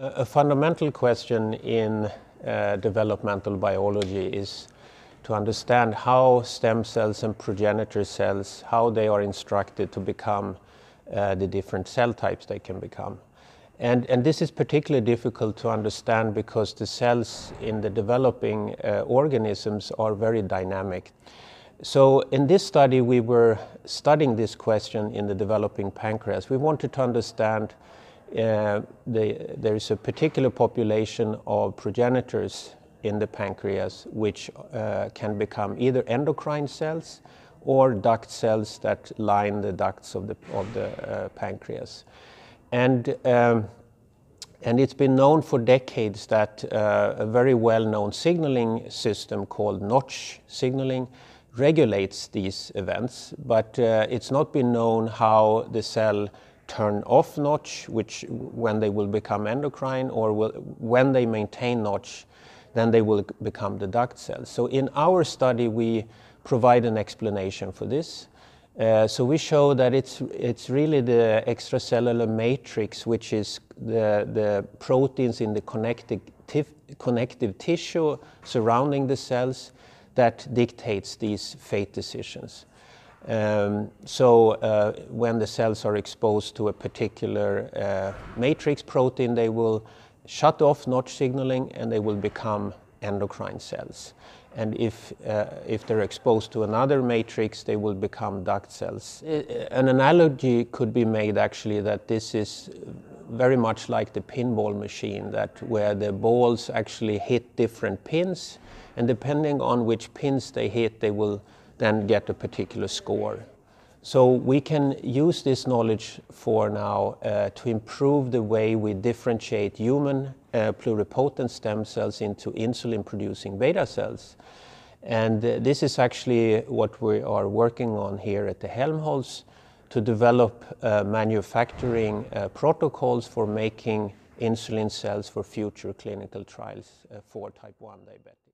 A fundamental question in developmental biology is to understand how stem cells and progenitor cells, how they are instructed to become the different cell types they can become. And this is particularly difficult to understand because the cells in the developing organisms are very dynamic. So in this study, we were studying this question in the developing pancreas. We wanted to understand there is a particular population of progenitors in the pancreas which can become either endocrine cells or duct cells that line the ducts of the pancreas. And it's been known for decades that a very well-known signaling system called Notch signaling regulates these events, but it's not been known how the cell turn off Notch, which when they will become endocrine, or when they maintain Notch, then they will become the duct cells. So in our study, we provide an explanation for this. So we show that it's really the extracellular matrix, which is the proteins in the connective tissue surrounding the cells, that dictates these fate decisions. So when the cells are exposed to a particular matrix protein, they will shut off Notch signaling and they will become endocrine cells. And if they're exposed to another matrix, they will become duct cells. An analogy could be made actually that this is very much like the pinball machine, that where the balls actually hit different pins, and depending on which pins they hit, they will then get a particular score. So we can use this knowledge for now to improve the way we differentiate human pluripotent stem cells into insulin-producing beta cells. And this is actually what we are working on here at the Helmholtz, to develop manufacturing protocols for making insulin cells for future clinical trials for type 1 diabetes.